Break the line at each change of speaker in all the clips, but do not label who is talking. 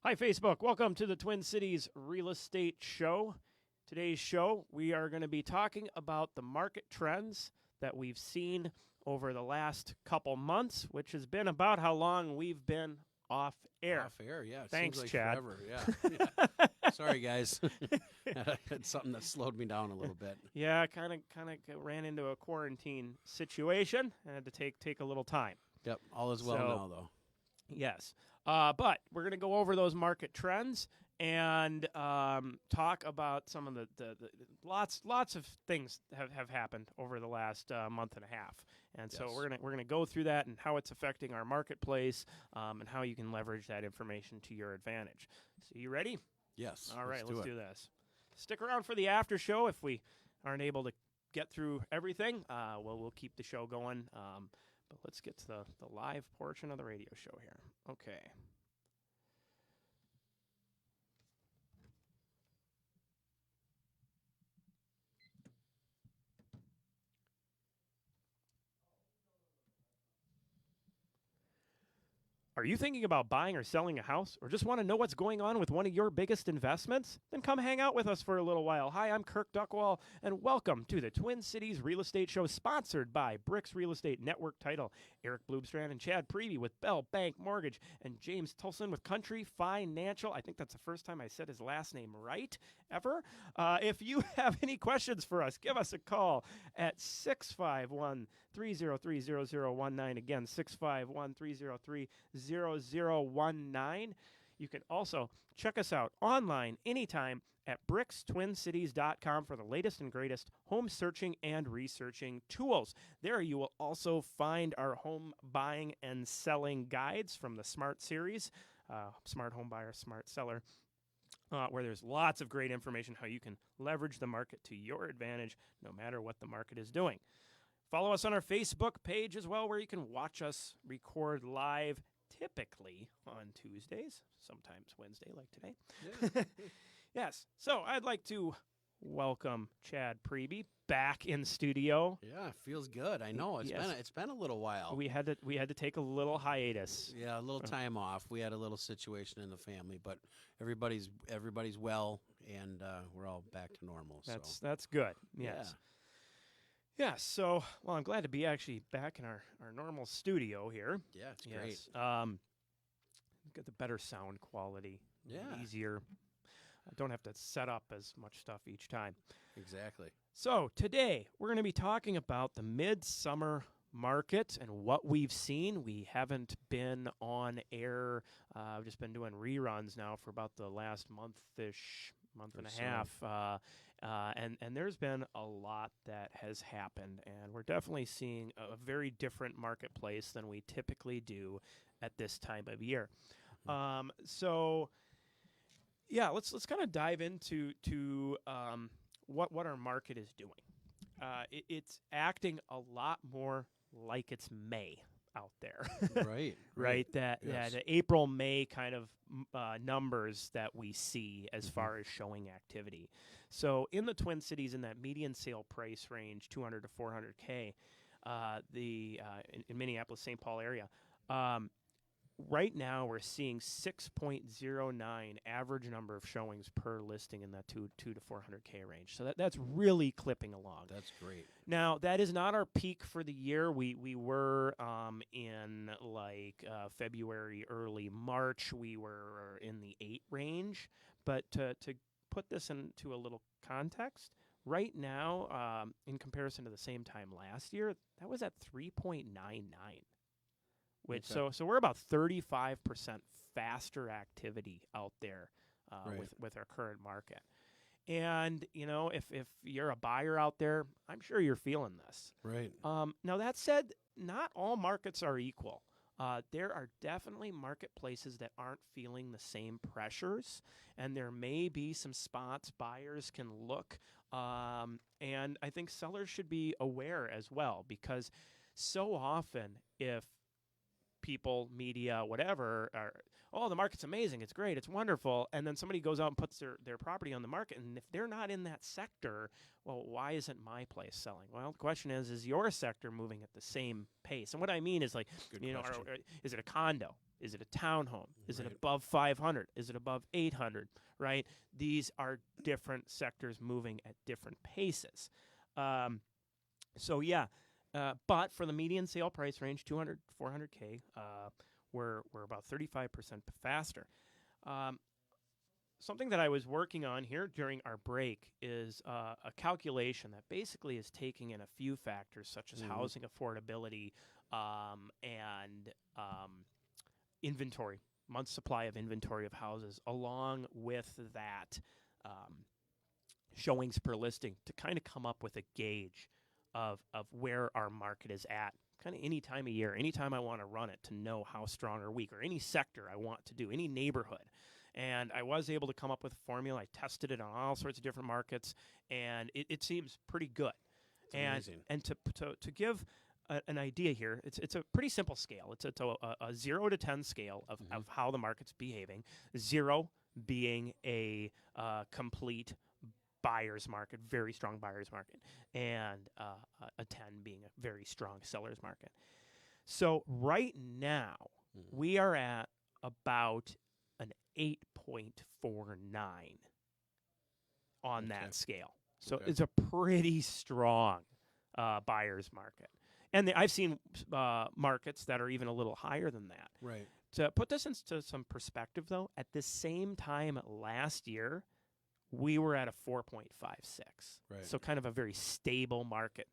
Hi, Facebook. Welcome to the Twin Cities Real Estate Show. Today's show, we are going to be talking about the market trends that we've seen over the last couple months, which has been about how long we've been off air.
Off air, yeah. It
Thanks,
seems like
Chad.
Forever, Sorry, guys. It's something that slowed me down a little bit.
Yeah, kind of ran into a quarantine situation and had to take a little time.
Yep, all is well now, though.
Yes. But we're going to go over those market trends and talk about some of the lots of things have happened over the last month and a half. And so we're gonna go through that and how it's affecting our marketplace and how you can leverage that information to your advantage. So you ready?
Yes.
All right, let's do this. Stick around for the after show. If we aren't able to get through everything, we'll keep the show going. But let's get to the live portion of the radio show here. Okay. Are you thinking about buying or selling a house, or just want to know what's going on with one of your biggest investments? Then come hang out with us for a little while. Hi, I'm Kirk Duckwall, and welcome to the Twin Cities Real Estate Show, sponsored by Bricks Real Estate Network Title, Eric Bloomstrand and Chad Prevey with Bell Bank Mortgage, and James Tulson with Country Financial. I think that's the first time I said his last name right, ever. If you have any questions for us, give us a call at 651-303-0019. Again, 651-303-0019. You can also check us out online anytime at brickstwincities.com for the latest and greatest home searching and researching tools. There you will also find our home buying and selling guides from the Smart Series, Smart Home Buyer, Smart Seller, where there's lots of great information how you can leverage the market to your advantage no matter what the market is doing. Follow us on our Facebook page as well, where you can watch us record live, typically on Tuesdays, sometimes Wednesday like today.
Yeah.
Yes. So I'd like to welcome Chad Prevey back in studio.
Yeah, feels good. I know. It's been a little while.
We had to take a little hiatus.
Yeah, a little time off. We had a little situation in the family, but everybody's well, and we're all back to normal.
That's good. Yes. Yeah, so, well, I'm glad to be actually back in our normal studio here.
Yeah, it's great.
Get the better sound quality.
Yeah.
Easier. I don't have to set up as much stuff each time.
Exactly.
So, today, we're going to be talking about the midsummer market and what we've seen. We haven't been on air. I've just been doing reruns now for about the last month and a half. And there's been a lot that has happened, and we're definitely seeing a very different marketplace than we typically do at this time of year. So, yeah, let's kind of dive into what our market is doing. It's acting a lot more like it's May out there.
Right.
That April, May kind of numbers that we see as far as showing activity. So in the Twin Cities, in that median sale price range, 200 to 400K, in Minneapolis, St. Paul area, right now we're seeing 6.09 average number of showings per listing in that 2 to 400K range. So that's really clipping along.
That's great.
Now, that is not our peak for the year. We were in February, early March. We were in the 8 range. But to put this into a little context, right now, in comparison to the same time last year, that was at 3.99. So we're about 35% faster activity out there with our current market. And, if you're a buyer out there, I'm sure you're feeling this.
Right.
Now, that said, not all markets are equal. There are definitely marketplaces that aren't feeling the same pressures, and there may be some spots buyers can look. And I think sellers should be aware as well, because so often if people, media, whatever, oh, the market's amazing, it's great, it's wonderful, and then somebody goes out and puts their property on the market, and if they're not in that sector, well, why isn't my place selling? Well, the question is your sector moving at the same pace? And what I mean is, like,
Good
you know,
question.
is it a condo? Is it a townhome? Is it
Right.
above 500? Is it above 800? Right? These are different sectors moving at different paces. So yeah, but for the median sale price range, 200, 400K, we're about 35% faster. Something that I was working on here during our break is a calculation that basically is taking in a few factors such as housing affordability and inventory, month supply of inventory of houses, along with that showings per listing to kind of come up with a gauge of where our market is at kind of any time of year, anytime I want to run it to know how strong or weak, or any sector I want to do, any neighborhood. And I was able to come up with a formula. I tested it on all sorts of different markets, and it seems pretty good.
It's amazing.
And to give an idea here, it's a pretty simple scale. It's a 0 to 10 scale of how the market's behaving. 0 being a complete buyer's market, very strong buyer's market, and a 10 being a very strong seller's market. So right now, we are at about an 8.49 on that scale. So it's a pretty strong buyer's market. And I've seen markets that are even a little higher than that.
Right.
To put this into some perspective, though, at the same time last year, we were at a 4.56.
Right.
So kind of a very stable market.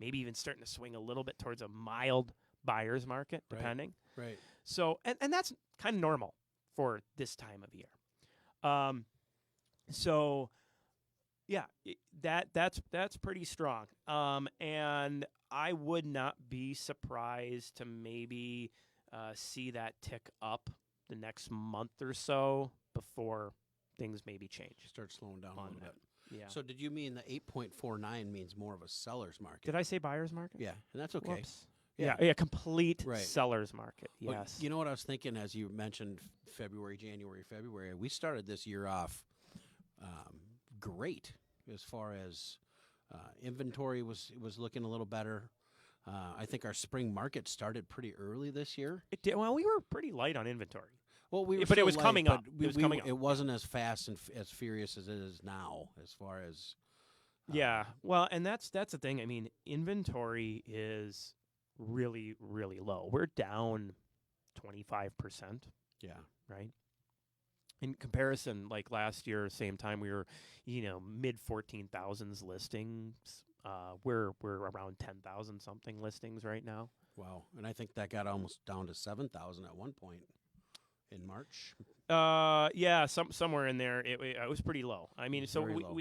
Maybe even starting to swing a little bit towards a mild buyer's market, depending.
Right.
So, and that's kind of normal for this time of year. So, yeah, that's pretty strong. And I would not be surprised to maybe see that tick up the next month or so before things maybe change.
Start slowing down a little bit.
Yeah.
So did you mean the 8.49 means more of a seller's market?
Did I say buyer's market?
Yeah, and that's okay.
Whoops. Yeah, complete
Right.
seller's market.
Well,
Yes.
you know what I was thinking as you mentioned February. We started this year off great as far as inventory was looking a little better. I think our spring market started pretty early this year.
It did, well, we were pretty light on inventory.
Well, we were
but it
still
was
light,
coming
but
up. It was coming up.
It wasn't as fast and as furious as it is now, as far as.
Yeah. Well, and that's the thing. I mean, inventory is really, really low. We're down 25%,
Yeah.
right? In comparison, like last year, same time, we were, mid 14,000s listings. We're around 10,000 something listings right now.
Wow. And I think that got almost down to 7,000 at one point in March.
Yeah, somewhere in there. It was pretty low. I mean, so
Very low.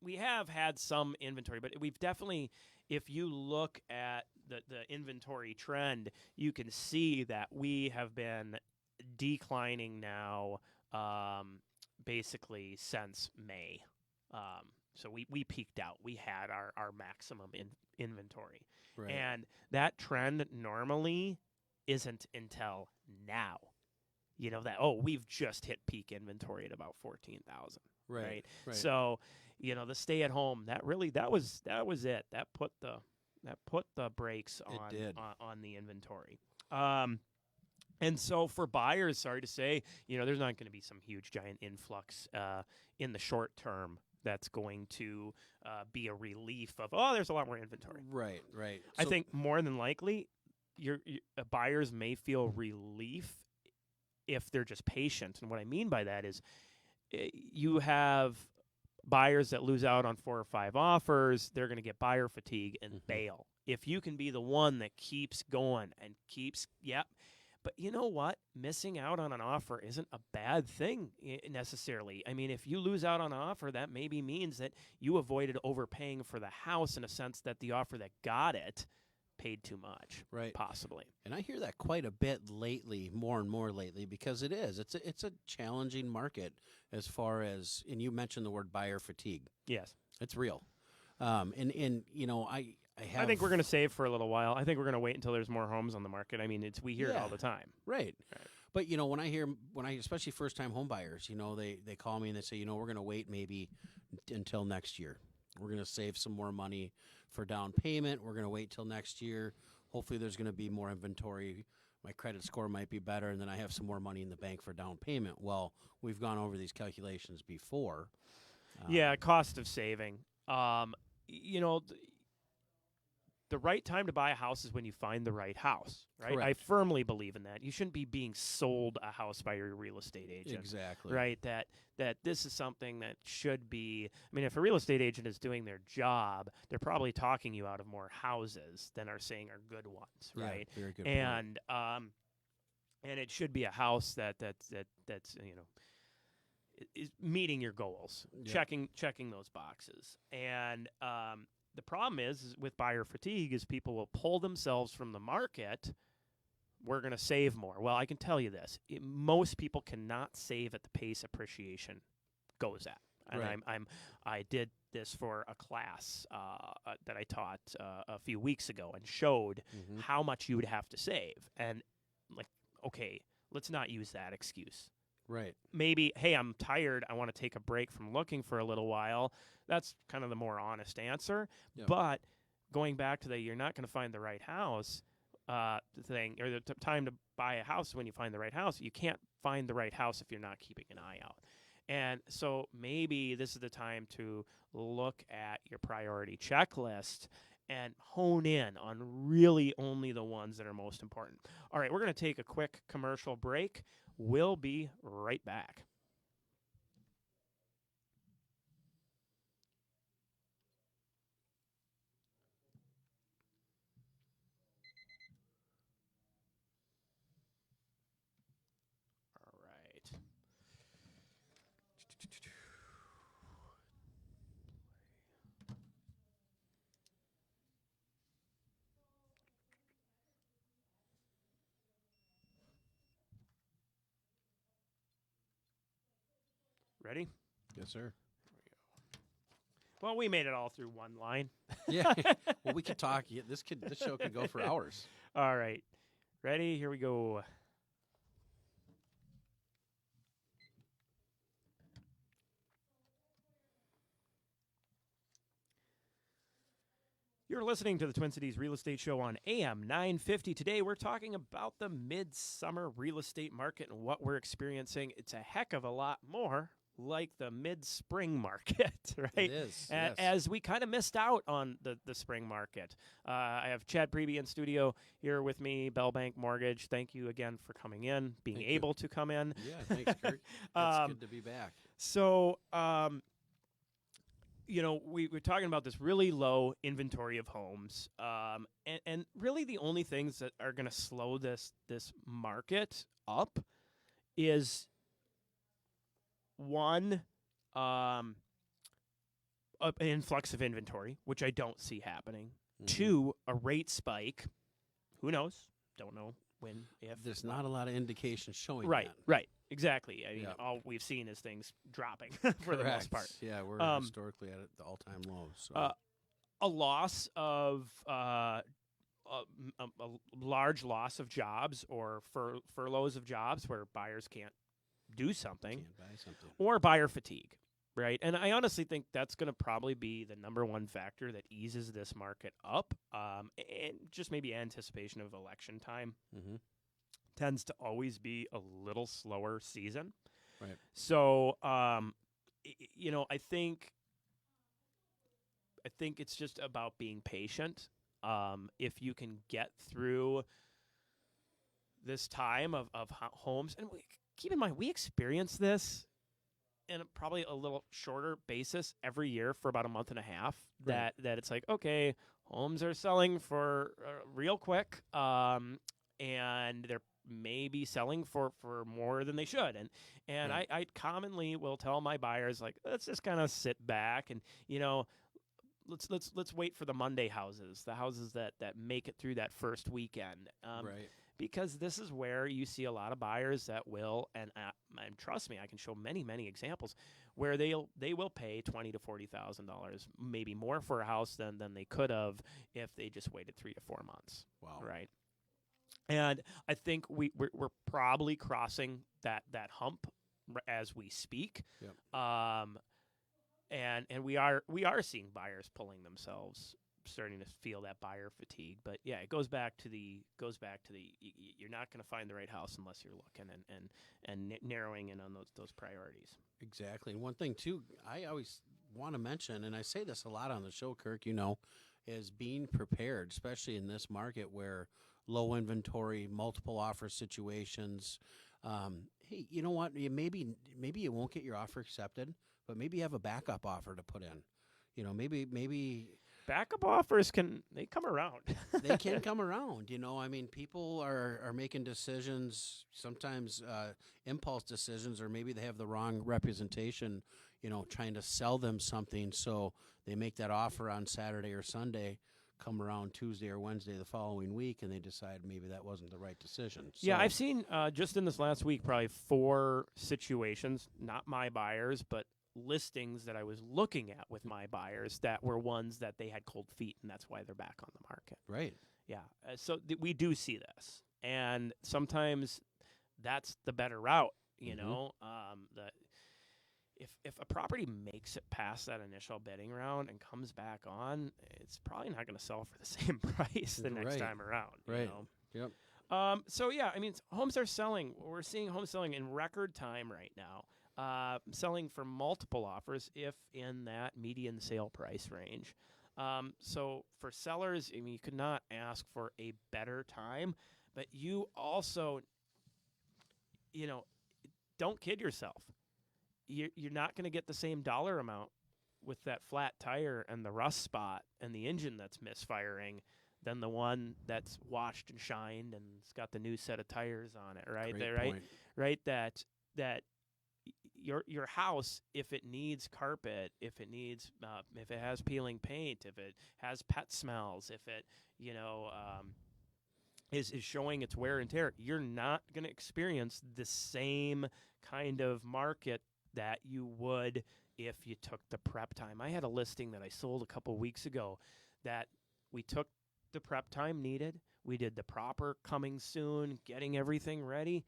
we have had some inventory, but we've definitely, if you look at the inventory trend, you can see that we have been declining now, basically since May. So we peaked out. We had our maximum inventory.
Right.
And that trend normally isn't until now. We've just hit peak inventory at about 14,000. Right. So, the stay at home, that was it. That put the brakes on the inventory. And so for buyers, sorry to say, there's not going to be some huge giant influx in the short term that's going to be a relief of, there's a lot more inventory.
Right.
I think more than likely your buyers may feel relief if they're just patient. And what I mean by that is you have buyers that lose out on 4 or 5 offers, they're going to get buyer fatigue and bail. If you can be the one that keeps going and but you know what? Missing out on an offer isn't a bad thing necessarily. I mean, if you lose out on an offer, that maybe means that you avoided overpaying for the house in a sense that the offer that got it paid too much,
right?
Possibly.
And I hear that quite a bit lately, more and more lately, because it's a challenging market as far as, and you mentioned the word buyer fatigue.
Yes,
it's real. I
think we're going to save for a little while. I think we're going to wait until there's more homes on the market. I mean, we hear it all the time.
Right. But when I especially first time home buyers, they call me and they say, we're going to wait maybe until next year. We're going to save some more money for down payment. We're going to wait till next year. Hopefully there's going to be more inventory. My credit score might be better, and then I have some more money in the bank for down payment. Well, we've gone over these calculations before.
Yeah, cost of saving. You know, the right time to buy a house is when you find the right house, right? I
Correct.
firmly believe in that. You shouldn't be being sold a house by your real estate agent.
Exactly.
Right, that this is something that should be. I mean, if a real estate agent is doing their job, they're probably talking you out of more houses than are saying are good ones,
Yeah,
right?
very good point.
And it should be a house that's is meeting your goals,
Yeah.
checking those boxes. And the problem is with buyer fatigue is people will pull themselves from the market. We're going to save more. Well, I can tell you this: most people cannot save at the pace appreciation goes at. And
Right.
I did this for a class that I taught a few weeks ago and showed
Mhm.
how much you would have to save. And like, okay, let's not use that excuse.
Right.
Maybe, hey, I'm tired. I want to take a break from looking for a little while. That's kind of the more honest answer.
Yep.
But going back to you're not going to find the right house thing, or the time to buy a house when you find the right house. You can't find the right house if you're not keeping an eye out. And so maybe this is the time to look at your priority checklist and hone in on really only the ones that are most important. All right, we're going to take a quick commercial break. We'll be right back. All right. Ready?
Yes, sir.
Well, we made it all through one line.
Yeah. Well, we could talk. Yeah, this show could go for hours.
All right. Ready? Here we go. You're listening to the Twin Cities Real Estate Show on AM 950. Today we're talking about the midsummer real estate market and what we're experiencing. It's a heck of a lot more like the mid-spring market, right?
It is. Yes.
As we kind of missed out on the spring market. I have Chad Preby in studio here with me, Bellbank Mortgage. Thank you again for coming in, being
Thank you.
able to come in.
Yeah. Thanks, Kurt. It's good to be back.
So, we're talking about this really low inventory of homes, and really the only things that are going to slow this market up is one, an influx of inventory, which I don't see happening.
Mhm.
Two, a rate spike. Who knows? Don't know when, if.
There's not a lot of indication showing
Right,
that.
right, exactly. I mean,
Yeah.
all we've seen is things dropping for the most
Correct.
part.
Yeah, we're
Um,
historically at the all-time low. So.
A loss of a large loss of jobs or furloughs of jobs where buyers can't do something,
Can't buy something.
or buyer fatigue, right? And I honestly think that's going to probably be the number one factor that eases this market up, and just maybe anticipation of election time
Mm-hmm.
tends to always be a little slower season.
Right.
So, I think it's just about being patient. If you can get through this time of homes, and keep in mind, we experience this in probably a little shorter basis every year for about a month and a half.
Right.
That it's like, okay, homes are selling for real quick, and they're maybe selling for more than they should. And
Right.
I commonly will tell my buyers, like, let's just kind of sit back and let's wait for the Monday houses, the houses that make it through that first weekend.
Right.
Because this is where you see a lot of buyers that will, and trust me, I can show many examples where they will pay $20,000 to $40,000, maybe more for a house than they could have if they just waited 3 to 4 months.
Wow.
Right. And I think we're probably crossing that hump as we speak.
Yep.
And we are seeing buyers pulling themselves, starting to feel that buyer fatigue. But yeah, it goes back to the you're not going to find the right house unless you're looking and narrowing in on those priorities.
Exactly. And one thing too, I always want to mention, and I say this a lot on the show, Kirk, is being prepared, especially in this market where low inventory, multiple offer situations. Hey, you know what? Maybe you won't get your offer accepted, but maybe you have a backup offer to put in. Maybe
Backup offers they come around.
they can come around. I mean, people are making decisions, sometimes impulse decisions, or maybe they have the wrong representation, trying to sell them something. So they make that offer on Saturday or Sunday, come around Tuesday or Wednesday the following week, and they decide maybe that wasn't the right decision. So,
Yeah, I've seen just in this last week probably 4 situations, not my buyers, but listings that I was looking at with my buyers that were ones that they had cold feet, and that's why they're back on the market.
Right.
Yeah, so we do see this, and sometimes that's the better route. If a property makes it past that initial bidding round and comes back on, it's probably not going to sell for the same price the next
Right.
time around.
Right. Yep.
So yeah, I mean, homes are selling. We're seeing homes selling in record time right now. Selling for multiple offers if in that median sale price range. So for sellers, I mean, you could not ask for a better time, but you also, don't kid yourself. You're not going to get the same dollar amount with that flat tire and the rust spot and the engine that's misfiring than the one that's washed and shined and it's got the new set of tires on it, right?
Great
Right,
point.
right. That your house, if it needs carpet, if it needs, if it has peeling paint, if it has pet smells, if it, is showing its wear and tear, you're not going to experience the same kind of market that you would if you took the prep time. I had a listing that I sold a couple weeks ago that we took the prep time needed. We did the proper coming soon, getting everything ready.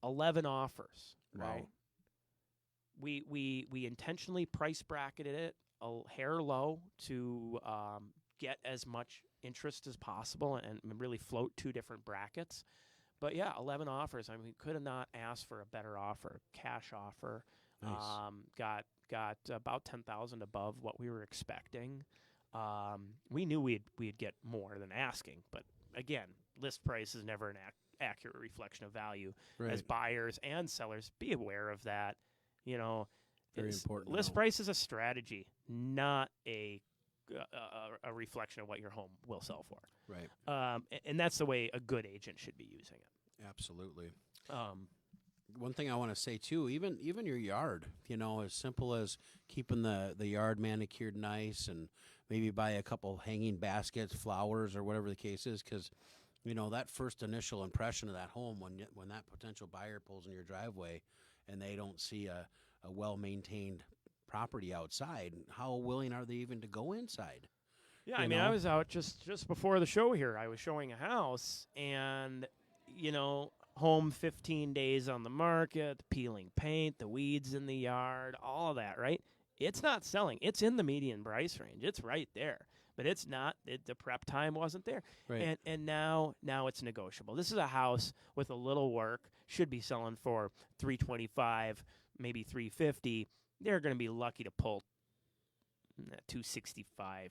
11 offers.
Wow.
Right? We intentionally price bracketed it a hair low to get as much interest as possible and really float 2 different brackets. But yeah, 11 offers. I mean, we could have not asked for a better offer. Cash offer.
Nice.
Got about 10,000 above what we were expecting. We knew we'd get more than asking, but again, list price is never an accurate reflection of value.
Right.
As buyers and sellers, be aware of that.
Very important to
List
know.
price is a strategy, not a reflection of what your home will sell for.
Right.
And that's the way a good agent should be using it.
Absolutely.
Um,
One thing I want to say too, even your yard, as simple as keeping the yard manicured nice, and maybe buy a couple hanging baskets, flowers, or whatever the case is, because that first initial impression of that home when that potential buyer pulls in your driveway, and they don't see a well maintained property outside, how willing are they even to go inside?
Yeah, I mean, I was out just before the show here. I was showing a house, and home 15 days on the market, peeling paint, the weeds in the yard, all of that, right? It's not selling. It's in the median price range. It's right there, but it's not. The prep time wasn't there,
Right.
and now it's negotiable. This is a house with a little work, should be selling for $325, maybe $350. They're going to be lucky to pull $265,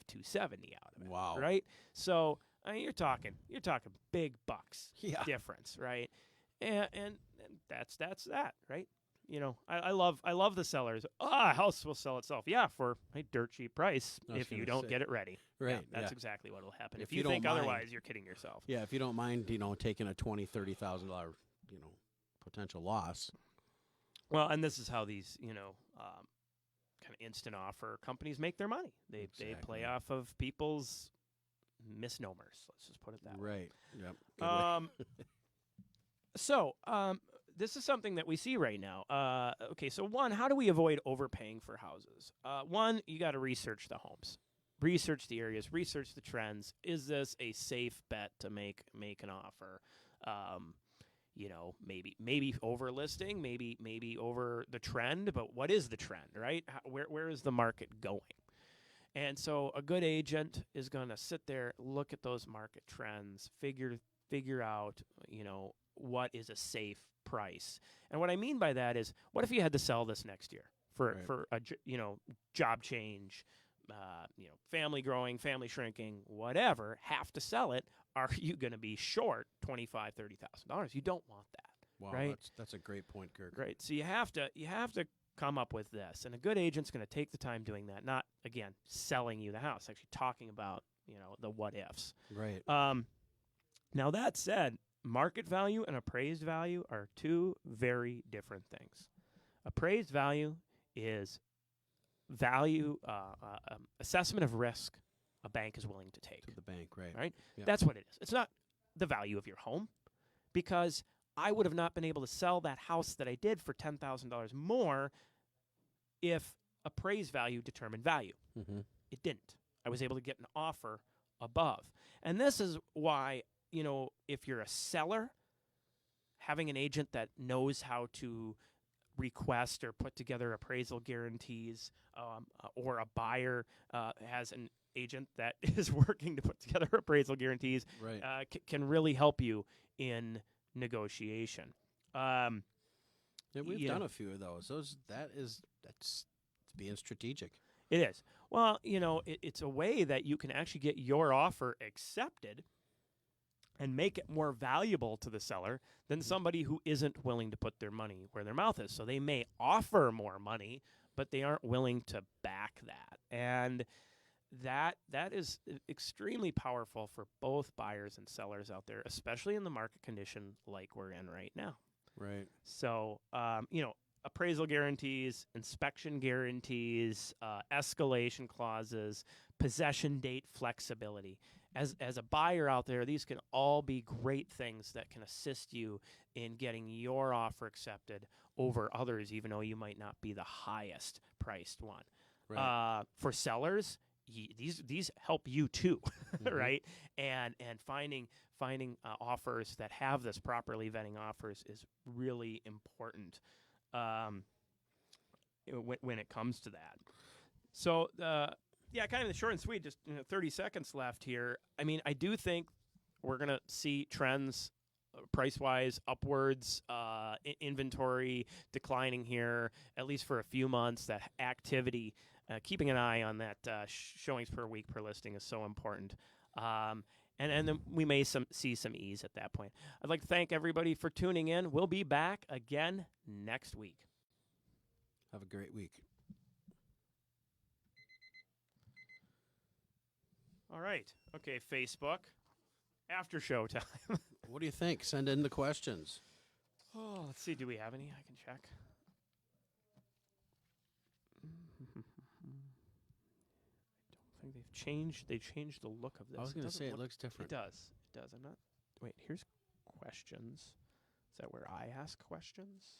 $270 out of it.
Wow.
Right? So I mean, you're talking big bucks
Yeah.
difference, right? And that's that, right? I love the sellers. A house will sell itself. Yeah, for a dirt cheap price
I was
if you
gonna
don't
say.
get it ready.
Right.
Yeah, that's
yeah.
exactly what will happen.
If
If you
you don't
think
mind.
otherwise, you're kidding yourself.
Yeah, if you don't mind, taking a $20,000-$30,000, potential loss.
Well, and this is how these, kind of instant offer companies make their money. They play
Exactly.
off of people's misnomers. Let's just put it that way.
Right. Yep. Good way.
So, this is something that we see right now. Okay, so one, how do we avoid overpaying for houses? One, you got to research the homes. research the areas, research the trends. Is this a safe bet to make an offer? Maybe over listing, maybe over the trend, but what is the trend, right? Where is the market going? And so a good agent is going to sit there, look at those market trends, figure out, what is a safe price. And what I mean by that is, what if you had to sell this next year for a job change, family growing, family shrinking, whatever, have to sell it? Are you going to be short $25,000-$30,000? You don't want that.
Wow,
right?
That's a great point, Kirk.
Great. So you have to come up with this, and a good agent's going to take the time doing that. Not again selling you the house, actually talking about the what ifs.
Right.
Now that said, market value and appraised value are two very different things. Appraised value is value assessment of risk a bank is willing to take.
To the bank, right?
Right?
Yep.
That's what it is. It's not the value of your home, because I would have not been able to sell that house that I did for $10,000 more if appraised value determined value.
Mm-hmm.
It didn't. I was able to get an offer above. And this is why, if you're a seller, having an agent that knows how to request or put together appraisal guarantees, or a buyer has an agent that is working to put together appraisal guarantees,
Right.
Can really help you in negotiation.
Yeah, we've done a few of those. That's being strategic.
It is. Well, it's a way that you can actually get your offer accepted and make it more valuable to the seller than somebody who isn't willing to put their money where their mouth is. So they may offer more money, but they aren't willing to back that. And that is extremely powerful for both buyers and sellers out there, especially in the market condition like we're in right now.
Right.
So, appraisal guarantees, inspection guarantees, escalation clauses, possession date flexibility. As a buyer out there, these can all be great things that can assist you in getting your offer accepted over others, even though you might not be the highest priced one.
Right.
For sellers, these help you too,
Mhm.
right? And finding offers that have this properly vetting offers is really important when it comes to that. So kind of the short and sweet. Just 30 seconds left here. I mean, I do think we're gonna see trends price wise upwards, inventory declining here at least for a few months. That activity. Keeping an eye on that showings per week per listing is so important. And then we may see some ease at that point. I'd like to thank everybody for tuning in. We'll be back again next week.
Have a great week.
All right. Okay, Facebook. After show time.
What do you think? Send in the questions.
Oh, let's see. Do we have any? I can check. I don't think they've changed. They changed the look of this.
I was going to say it
look,
looks different.
It does. It does. I'm not. Wait. Here's questions. Is that where I ask questions?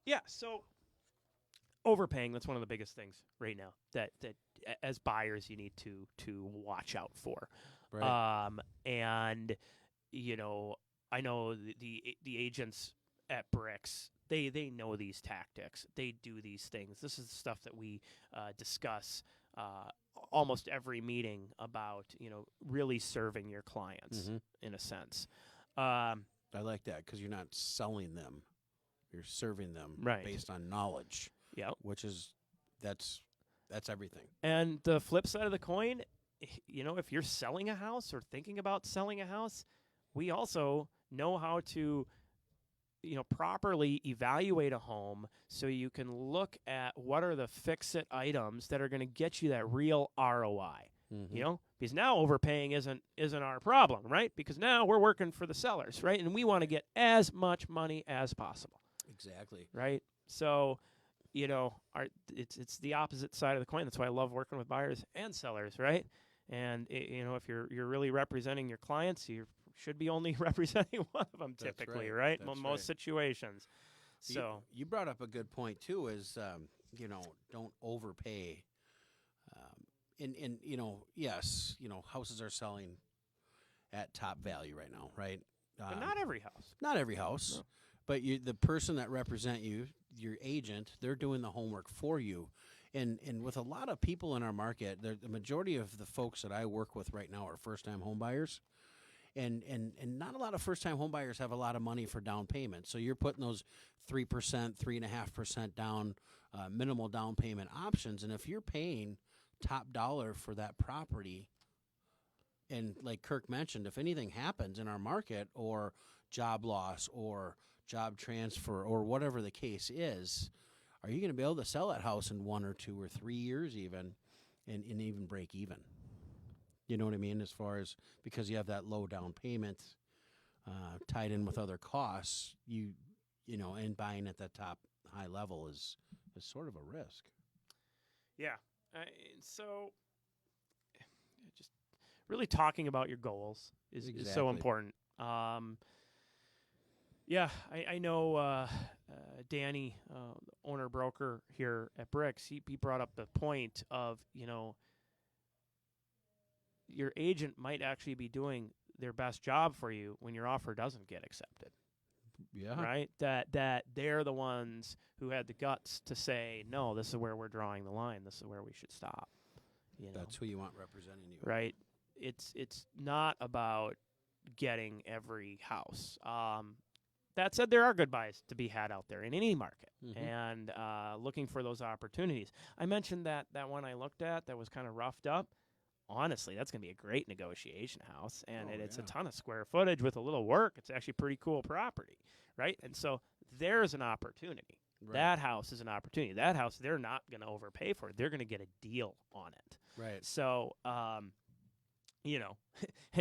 Yeah. So overpaying. That's one of the biggest things right now. That as buyers you need to watch out for.
Right.
And I know the agents at Bricks. They know these tactics. They do these things. This is the stuff that we discuss almost every meeting about, really serving your clients
Mhm.
in a sense.
I like that because you're not selling them. You're serving them
Right.
based on knowledge.
Yeah.
Which is that's everything.
And the flip side of the coin, if you're selling a house or thinking about selling a house, we also know how to properly evaluate a home so you can look at what are the fix-it items that are going to get you that real ROI.
Mhm.
Because now overpaying isn't our problem, right? Because now we're working for the sellers, right? And we want to get as much money as possible,
Exactly.
right? So, it's the opposite side of the coin. That's why I love working with buyers and sellers, right? And if you're really representing your clients, you should be only representing one of them
That's
typically,
right.
right?
That's
Most
right.
situations. So
You brought up a good point too. Is don't overpay. and yes, houses are selling at top value right now, right?
But not every house.
Not every house,
No.
but the person that represent you, your agent, they're doing the homework for you. And with a lot of people in our market, the majority of the folks that I work with right now are first-time home buyers. And not a lot of first-time home buyers have a lot of money for down payment. So you're putting those 3%, 3.5% down, minimal down payment options. And if you're paying top dollar for that property, and like Kirk mentioned, if anything happens in our market, or job loss or job transfer or whatever the case is, are you going to be able to sell that house in 1 or 2 or 3 years even, and even break even? You know what I mean? As far as, because you have that low down payment tied in with other costs, and buying at that top high level is sort of a risk.
Yeah. So just really talking about your goals is so
Exactly.
important. Yeah, I know Danny, owner broker here at Bricks, he brought up the point of, your agent might actually be doing their best job for you when your offer doesn't get accepted.
Yeah.
Right? That they're the ones who had the guts to say, no, this is where we're drawing the line. This is where we should stop.
That's who you want representing you.
Right? It's not about getting every house. That said, there are good buys to be had out there in any market, and looking for those opportunities. I mentioned that one I looked at that was kind of roughed up. Honestly, that's going to be a great negotiation house, and it's a ton of square footage with a little work. It's actually pretty cool property, right? And so there's an opportunity.
Right.
That house is an opportunity. That house, they're not going to overpay for it. They're going to get a deal on it.
Right.
So, and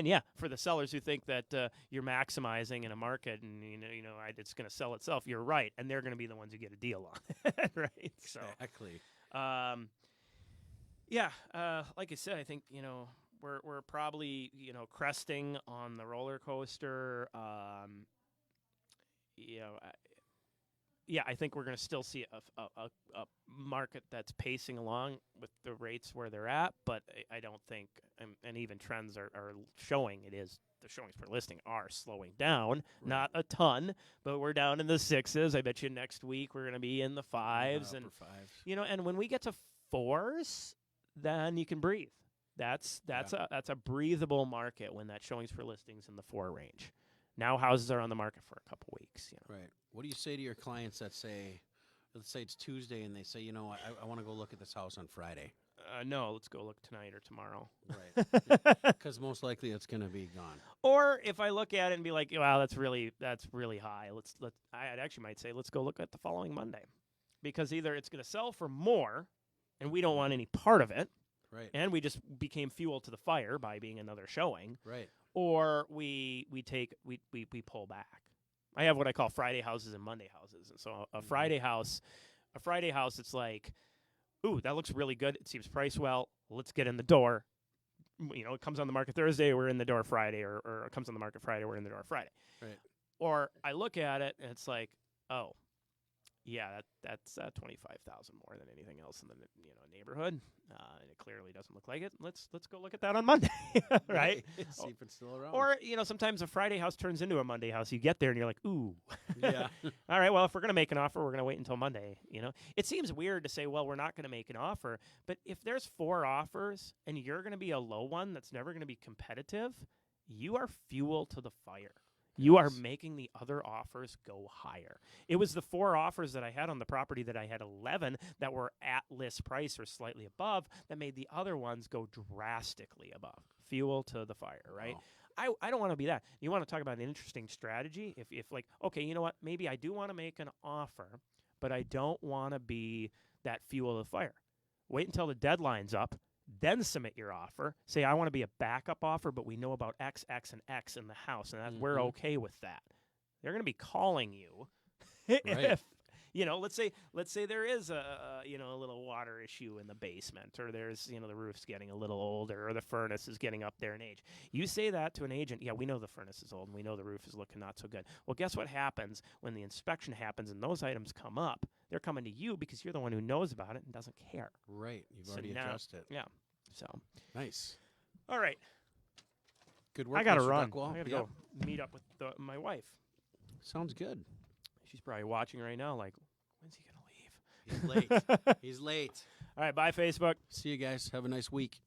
yeah, for the sellers who think that you're maximizing in a market and it's going to sell itself, you're right, and they're going to be the ones who get a deal on it, right?
Exactly.
Yeah, like I said, I think we're probably cresting on the roller coaster. I think we're going to still see a market that's pacing along with the rates where they're at, but I don't think, and even trends are showing the showings per listing are slowing down.
Right.
Not a ton, but we're down in the 6s. I bet you next week we're going to be in the 5s, and
upper 5s.
And when we get to 4s, then you can breathe. That's a breathable market when that showings per listings in the 4 range. Now houses are on the market for a couple weeks.
Right. What do you say to your clients that say, let's say it's Tuesday, and they say, I want to go look at this house on Friday?
No, let's go look tonight or tomorrow.
Right. Because most likely it's going to be gone.
Or if I look at it and be like, wow, that's really high. I actually might say, let's go look at the following Monday, because either it's going to sell for more, and we don't want any part of it,
right?
And we just became fuel to the fire by being another showing,
right?
Or we pull back. I have what I call Friday houses and Monday houses, and so a Friday house, it's like, ooh, that looks really good. It seems priced well. Let's get in the door. It comes on the market Thursday, we're in the door Friday, or it comes on the market Friday, we're in the door Friday.
Right.
Or I look at it and it's like, oh, yeah, that's 25,000 more than anything else in the neighborhood, and it clearly doesn't look like it. Let's go look at that on Monday, right?
See if it's still around.
Or sometimes a Friday house turns into a Monday house. You get there and you're like, ooh,
yeah.
All right, well, if we're gonna make an offer, we're gonna wait until Monday. It seems weird to say, well, we're not gonna make an offer, but if there's 4 offers and you're gonna be a low one that's never gonna be competitive, you are fuel to the fire. You are making the other offers go higher. It was the 4 offers that I had on the property that I had 11 that were at list price or slightly above that made the other ones go drastically above. Fuel to the fire, right?
Wow.
I don't want to be that. You want to talk about an interesting strategy? If like, okay, you know what? Maybe I do want to make an offer, but I don't want to be that fuel to the fire. Wait until the deadline's up. Then submit your offer. Say, I want to be a backup offer, but we know about X, X, and X in the house, and we're okay with that. They're going to be calling you if let's say there is a little water issue in the basement, or there's the roof's getting a little older, or the furnace is getting up there in age. You say that to an agent, yeah, we know the furnace is old and we know the roof is looking not so good. Well, guess what happens when the inspection happens and those items come up? They're coming to you because you're the one who knows about it and doesn't care.
Right. You've already addressed it.
Yeah. So,
Nice.
all right.
Good work.
I got to
Mr.
run.
Duckwall.
I got to
Yep.
go meet up with my wife.
Sounds good.
She's probably watching right now like, when's he going to leave?
He's late. He's late.
All right, bye, Facebook.
See you guys. Have a nice week.